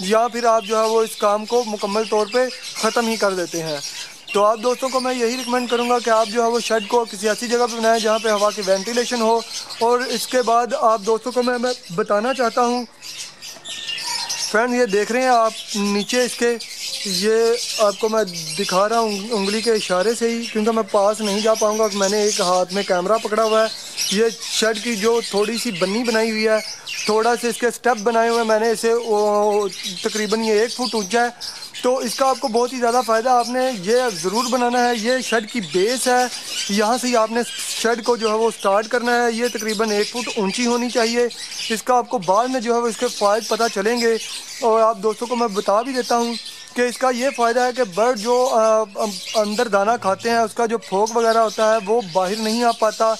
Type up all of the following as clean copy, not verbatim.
یا پھر آپ جو ہے وہ اس کام کو مکمل طور پہ ختم ہی کر دیتے ہیں۔ تو آپ دوستوں کو میں یہی ریکمینڈ کروں گا کہ آپ جو ہے وہ شیڈ کو کسی ایسی جگہ پہ بنائیں جہاں پہ ہوا کی وینٹیلیشن ہو۔ اور اس کے بعد آپ دوستوں کو میں بتانا چاہتا ہوں فرینڈ، یہ دیکھ رہے ہیں آپ نیچے اس کے، یہ آپ کو میں دکھا رہا ہوں انگلی کے اشارے سے ہی، کیونکہ میں پاس نہیں جا پاؤں گا، میں نے ایک ہاتھ میں کیمرہ پکڑا ہوا ہے۔ یہ شیڈ کی جو تھوڑی سی بنی بنائی ہوئی ہے، تھوڑا سے اس کے سٹیپ بنائے ہوئے ہیں میں نے اسے، تقریباً یہ 1 فٹ اونچا ہے۔ تو اس کا آپ کو بہت ہی زیادہ فائدہ، آپ نے یہ ضرور بنانا ہے۔ یہ شیڈ کی بیس ہے، یہاں سے ہی آپ نے شیڈ کو جو ہے وہ سٹارٹ کرنا ہے۔ یہ تقریباً 1 فٹ اونچی ہونی چاہیے۔ اس کا آپ کو بعد میں جو ہے وہ اس کے فوائد پتہ چلیں گے، اور آپ دوستوں کو میں بتا بھی دیتا ہوں کہ اس کا یہ فائدہ ہے کہ برڈ جو اندر دانہ کھاتے ہیں، اس کا جو پھوک وغیرہ ہوتا ہے وہ باہر نہیں آ پاتا،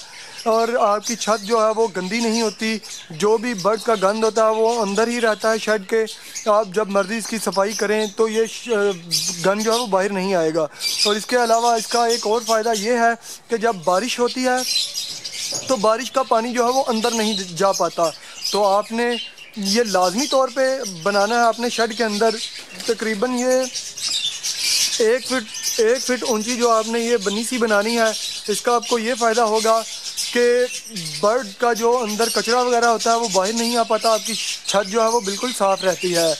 اور آپ کی چھت جو ہے وہ گندی نہیں ہوتی۔ جو بھی برڈ کا گند ہوتا ہے وہ اندر ہی رہتا ہے شیڈ کے۔ آپ جب مرضی اس کی صفائی کریں تو یہ گند جو ہے وہ باہر نہیں آئے گا۔ اور اس کے علاوہ اس کا ایک اور فائدہ یہ ہے کہ جب بارش ہوتی ہے تو بارش کا پانی جو ہے وہ اندر نہیں جا پاتا۔ تو آپ نے یہ لازمی طور پہ بنانا ہے اپنے شیڈ کے اندر۔ تقریباً یہ 1 فٹ اونچی جو آپ نے یہ بنی سی بنانی ہے، اس کا آپ کو یہ فائدہ ہوگا کہ برڈ کا جو اندر کچرا وغیرہ ہوتا ہے وہ باہر نہیں آ پاتا، آپ کی چھت جو ہے وہ بالکل صاف رہتی ہے۔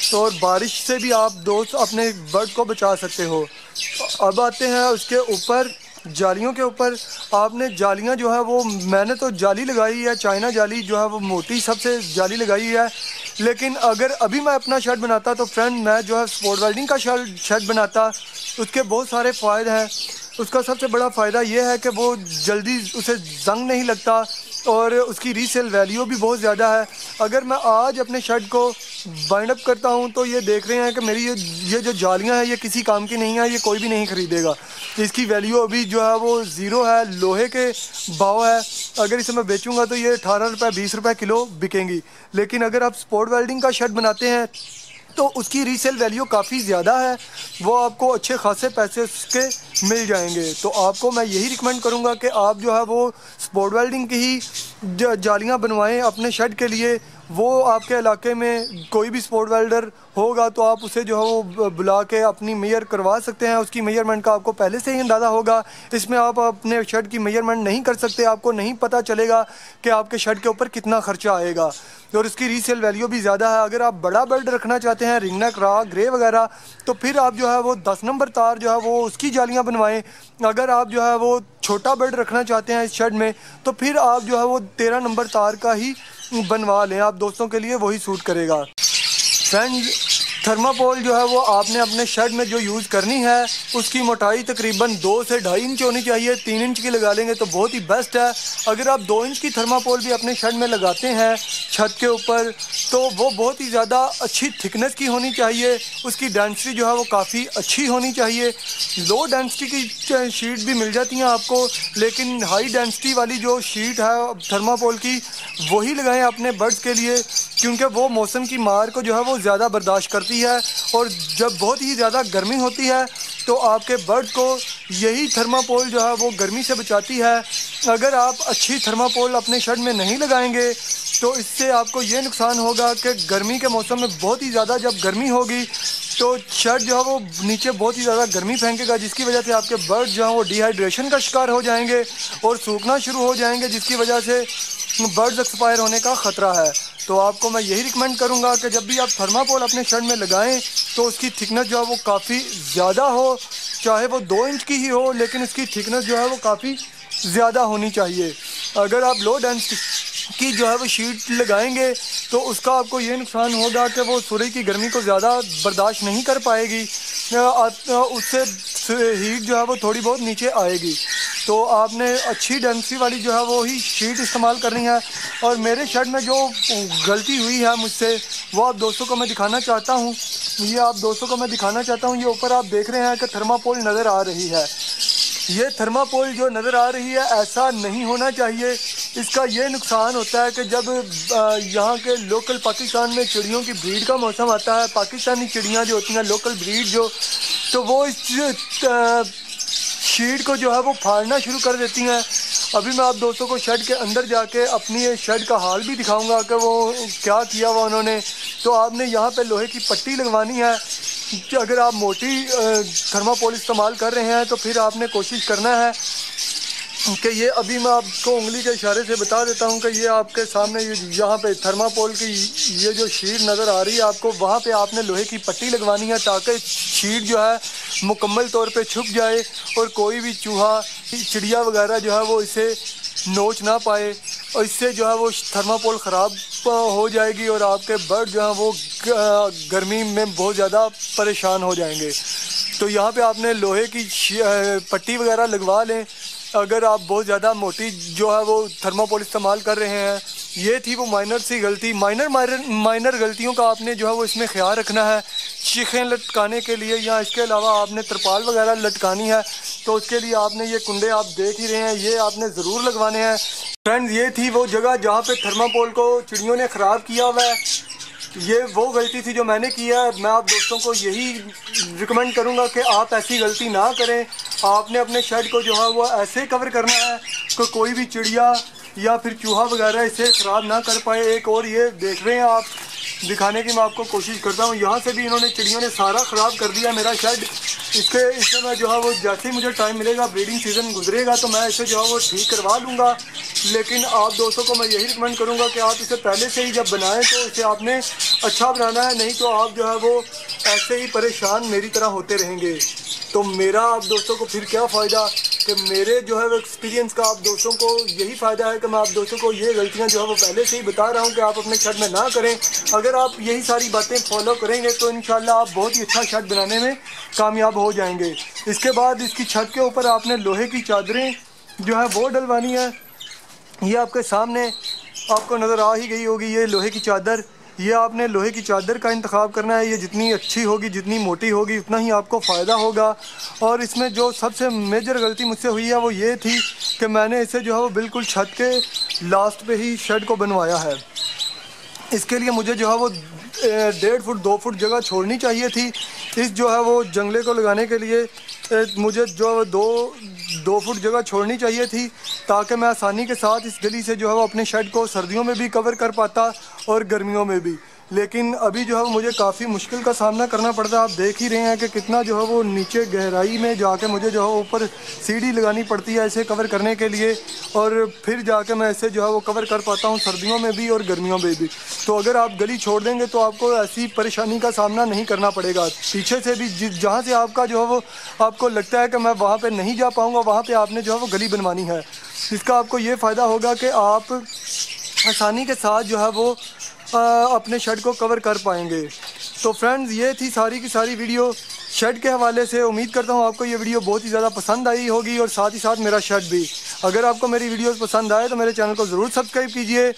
تو اور بارش سے بھی آپ دوست اپنے برڈ کو بچا سکتے ہو۔ اب آتے ہیں اس کے اوپر، جالیوں کے اوپر۔ آپ نے جالیاں جو ہے وہ، میں نے تو جالی لگائی ہے چائنا جالی، جو ہے وہ موٹی سب سے جالی لگائی ہے۔ لیکن اگر ابھی میں اپنا شیڈ بناتا تو فرینڈ میں جو ہے سپورٹ ویلڈنگ کا شیڈ بناتا۔ اس کے بہت سارے فائدے ہیں۔ اس کا سب سے بڑا فائدہ یہ ہے کہ وہ جلدی اسے زنگ نہیں لگتا، اور اس کی ری سیل ویلیو بھی بہت زیادہ ہے۔ اگر میں آج اپنے شیڈ کو بائنڈ اپ کرتا ہوں تو یہ دیکھ رہے ہیں کہ میری یہ جو جالیاں ہیں یہ کسی کام کی نہیں ہیں، یہ کوئی بھی نہیں خریدے گا۔ اس کی ویلیو ابھی جو ہے وہ 0 ہے، لوہے کے بھاؤ ہے۔ اگر اسے میں بیچوں گا تو یہ 18 روپے 20 روپے کلو بکیں گی۔ لیکن اگر آپ سپورٹ ویلڈنگ کا شیڈ بناتے ہیں تو اس کی ری سیل ویلیو کافی زیادہ ہے، وہ آپ کو اچھے خاصے پیسے اس کے مل جائیں گے۔ تو آپ کو میں یہی ریکمینڈ کروں گا کہ آپ جو ہے وہ سپورٹ ویلڈنگ کی ہی جالیاں بنوائیں اپنے شیڈ کے لیے۔ وہ آپ کے علاقے میں کوئی بھی سپورٹ ویلڈر ہوگا تو آپ اسے جو ہے وہ بلا کے اپنی میئر کروا سکتے ہیں۔ اس کی میئرمنٹ کا آپ کو پہلے سے ہی اندازہ ہوگا۔ اس میں آپ اپنے شیڈ کی میئرمنٹ نہیں کر سکتے، آپ کو نہیں پتہ چلے گا کہ آپ کے شیڈ کے اوپر کتنا خرچہ آئے گا، اور اس کی ری سیل ویلیو بھی زیادہ ہے۔ اگر آپ بڑا برڈ رکھنا چاہتے ہیں، رنگ نیک، را، گرے وغیرہ، تو پھر آپ جو ہے وہ 10 نمبر تار جو ہے وہ اس کی جالیاں بنوائیں۔ اگر آپ جو ہے وہ چھوٹا برڈ رکھنا چاہتے ہیں اس شیڈ میں تو پھر آپ جو ہے وہ 13 نمبر تار کا ہی بنوا لیں، آپ دوستوں کے لیے وہی سوٹ کرے گا۔ فرینڈ، تھرماپول جو ہے وہ آپ نے اپنے شیڈ میں جو یوز کرنی ہے اس کی موٹائی تقریباً 2 سے 2.5 انچ ہونی چاہیے۔ 3 انچ کی لگا لیں گے تو بہت ہی بیسٹ ہے۔ اگر آپ 2 انچ کی تھرماپول بھی اپنے شیڈ میں لگاتے ہیں چھت کے اوپر تو وہ بہت ہی زیادہ اچھی تھکنس کی ہونی چاہیے، اس کی ڈینسٹی جو ہے وہ کافی اچھی ہونی چاہیے۔ لو ڈینسٹی کی شیٹ بھی مل جاتی ہیں آپ کو، لیکن ہائی ڈینسٹی والی جو شیٹ ہے تھرماپول کی وہی لگائیں اپنے برڈز کے لیے، کیونکہ وہ موسم کی مار کو جو ہے وہ زیادہ برداشت کرتی ہے، اور جب بہت ہی زیادہ گرمی ہوتی ہے تو آپ کے برڈ کو یہی تھرماپول جو ہے وہ گرمی سے بچاتی ہے۔ اگر آپ اچھی تھرماپول اپنے شیڈ میں نہیں لگائیں گے تو اس سے آپ کو یہ نقصان ہوگا کہ گرمی کے موسم میں بہت ہی زیادہ جب گرمی ہوگی تو شیڈ جو ہے وہ نیچے بہت ہی زیادہ گرمی پھینکے گا، جس کی وجہ سے آپ کے برڈ جو ہیں وہ ڈی ہائیڈریشن کا شکار ہو جائیں گے اور سوکھنا شروع ہو جائیں گے، جس کی وجہ سے برڈز ایکسپائر ہونے کا خطرہ ہے۔ تو آپ کو میں یہی ریکمینڈ کروں گا کہ جب بھی آپ تھرماپول اپنے شیڈ میں لگائیں تو اس کی تھکنس جو ہے وہ کافی زیادہ ہو، چاہے وہ 2 انچ کی ہی ہو، لیکن اس کی تھکنس جو ہے وہ کافی زیادہ ہونی چاہیے۔ اگر آپ لو ڈینسٹی کی جو ہے وہ شیٹ لگائیں گے تو اس کا آپ کو یہ نقصان ہوگا کہ وہ سورج کی گرمی کو زیادہ برداشت نہیں کر پائے گی، اس سے ہیٹ جو ہے وہ تھوڑی بہت نیچے آئے گی۔ تو آپ نے اچھی ڈینسٹی والی جو ہے وہی شیٹ استعمال کرنی ہے۔ اور میرے شیڈ میں جو غلطی ہوئی ہے مجھ سے وہ آپ دوستوں کو میں دکھانا چاہتا ہوں۔ یہ آپ دوستوں کو میں دکھانا چاہتا ہوں، یہ اوپر آپ دیکھ رہے ہیں کہ تھرماپول نظر آ رہی ہے۔ یہ تھرماپول جو نظر آ رہی ہے ایسا نہیں ہونا چاہیے۔ اس کا یہ نقصان ہوتا ہے کہ جب یہاں کے لوکل پاکستان میں چڑیوں کی بریڈ کا موسم آتا ہے، پاکستانی چڑیاں جو ہوتی ہیں لوکل بریڈ جو، تو وہ اس شیٹ کو جو ہے وہ پھاڑنا شروع کر دیتی ہیں۔ ابھی میں آپ دوستوں کو شیڈ کے اندر جا کے اپنی شیڈ کا حال بھی دکھاؤں گا کہ وہ کیا کیا ہوا انہوں نے۔ تو آپ نے یہاں پہ لوہے کی پٹی لگوانی ہے. کہ اگر آپ موٹی تھرماکول استعمال کر رہے ہیں تو پھر آپ نے کوشش کرنا ہے کہ یہ ابھی میں آپ کو انگلی کے اشارے سے بتا دیتا ہوں کہ یہ آپ کے سامنے یہاں پہ تھرماکول کی یہ جو شیٹ نظر آ رہی ہے آپ کو, وہاں پہ آپ نے لوہے کی پٹی لگوانی ہے تاکہ شیٹ جو ہے مکمل طور پہ چھپ جائے اور کوئی بھی چوہا چڑیا وغیرہ جو ہے وہ اسے نوچ نہ پائے, اور اس سے جو ہے وہ تھرماکول خراب ہو جائے گی اور آپ کے برڈ جو ہیں وہ گرمی میں بہت زیادہ پریشان ہو جائیں گے. تو یہاں پہ آپ نے لوہے کی پٹی وغیرہ لگوا لیں. اگر آپ بہت زیادہ موٹی جو ہے وہ تھرماکول استعمال کر رہے ہیں, یہ تھی وہ مائنر سی غلطی. مائنر غلطیوں کا آپ نے جو ہے وہ اس میں خیال رکھنا ہے. شیخیں لٹکانے کے لیے یا اس کے علاوہ آپ نے ترپال وغیرہ لٹکانی ہے تو اس کے لیے آپ نے یہ کنڈے آپ دیکھ ہی رہے ہیں, یہ آپ نے ضرور لگوانے ہیں. فرینڈز یہ تھی وہ جگہ جہاں پہ تھرماکول کو چڑیوں نے خراب کیا ہوا ہے. یہ وہ غلطی تھی جو میں نے کی ہے. میں آپ دوستوں کو یہی ریکمینڈ کروں گا کہ آپ ایسی غلطی نہ کریں. آپ نے اپنے شیڈ کو جو ہے وہ ایسے کور کرنا ہے کہ کوئی بھی چڑیا یا پھر چوہا وغیرہ اسے خراب نہ کر پائے. ایک اور یہ دیکھ رہے ہیں آپ, دکھانے کی میں آپ کو کوشش کرتا ہوں. یہاں سے بھی انہوں نے چڑیوں نے سارا خراب کر دیا میرا شیڈ. اس سے میں جو ہے وہ جیسے ہی مجھے ٹائم ملے گا, بریڈنگ سیزن گزرے گا تو میں اسے جو ہے وہ ٹھیک کروا لوں گا. لیکن آپ دوستوں کو میں یہی ریکمینڈ کروں گا کہ آپ اسے پہلے سے ہی جب بنائیں تو اسے آپ نے اچھا بنانا ہے, نہیں تو آپ جو ہے وہ ایسے ہی پریشان میری طرح ہوتے رہیں گے. تو میرا آپ دوستوں کو پھر کیا فائدہ کہ میرے جو ہے وہ ایکسپیرینس کا آپ دوستوں کو یہی فائدہ ہے کہ میں آپ دوستوں کو یہ غلطیاں جو ہے وہ پہلے سے ہی بتا رہا ہوں کہ آپ اپنے شیڈ میں نہ کریں. اگر آپ یہی ساری باتیں فالو کریں گے تو انشاءاللہ آپ بہت ہی اچھا شیڈ بنانے میں کامیاب ہو جائیں گے. اس کے بعد اس کی چھت کے اوپر آپ نے لوہے کی چادریں جو ہے وہ ڈلوانی ہے. یہ آپ کے سامنے آپ کو نظر آ ہی گئی ہوگی, یہ لوہے کی چادر. یہ آپ نے لوہے کی چادر کا انتخاب کرنا ہے. یہ جتنی اچھی ہوگی, جتنی موٹی ہوگی, اتنا ہی آپ کو فائدہ ہوگا. اور اس میں جو سب سے میجر غلطی مجھ سے ہوئی ہے وہ یہ تھی کہ میں نے اسے جو ہے وہ بالکل چھت کے لاسٹ پہ ہی شیڈ کو بنوایا ہے. اس کے لیے مجھے جو ہے وہ 1.5 فٹ 2 فٹ جگہ چھوڑنی چاہیے تھی. اس جو ہے وہ جنگلے کو لگانے کے لیے مجھے جو ہے 2 فٹ جگہ چھوڑنی چاہیے تھی تاکہ میں آسانی کے ساتھ اس گلی سے جو ہے وہ اپنے شیڈ کو سردیوں میں بھی کور کر پاتا اور گرمیوں میں بھی. لیکن ابھی جو ہے مجھے کافی مشکل کا سامنا کرنا پڑتا ہے. آپ دیکھ ہی رہے ہیں کہ کتنا جو ہے وہ نیچے گہرائی میں جا کے مجھے جو ہے اوپر سیڑھی لگانی پڑتی ہے اسے کور کرنے کے لیے, اور پھر جا کے میں اسے جو ہے وہ کور کر پاتا ہوں سردیوں میں بھی اور گرمیوں میں بھی. تو اگر آپ گلی چھوڑ دیں گے تو آپ کو ایسی پریشانی کا سامنا نہیں کرنا پڑے گا. پیچھے سے بھی جہاں سے آپ کا جو ہے وہ آپ کو لگتا ہے کہ میں وہاں پہ نہیں جا پاؤں گا, وہاں پہ آپ نے جو ہے وہ گلی بنوانی ہے. اس کا آپ کو یہ فائدہ ہوگا کہ آپ آسانی کے ساتھ جو ہے وہ اپنے شیڈ کو کور کر پائیں گے. تو فرینڈز یہ تھی ساری کی ساری ویڈیو شیڈ کے حوالے سے. امید کرتا ہوں آپ کو یہ ویڈیو بہت ہی زیادہ پسند آئی ہوگی اور ساتھ ہی ساتھ میرا شیڈ بھی. اگر آپ کو میری ویڈیوز پسند آئے تو میرے چینل کو ضرور سبسکرائب کیجئے.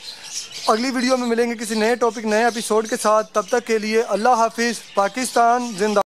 اگلی ویڈیو میں ملیں گے کسی نئے ٹاپک نئے ایپیسوڈ کے ساتھ. تب تک کے لیے اللہ حافظ. پاکستان زندہ.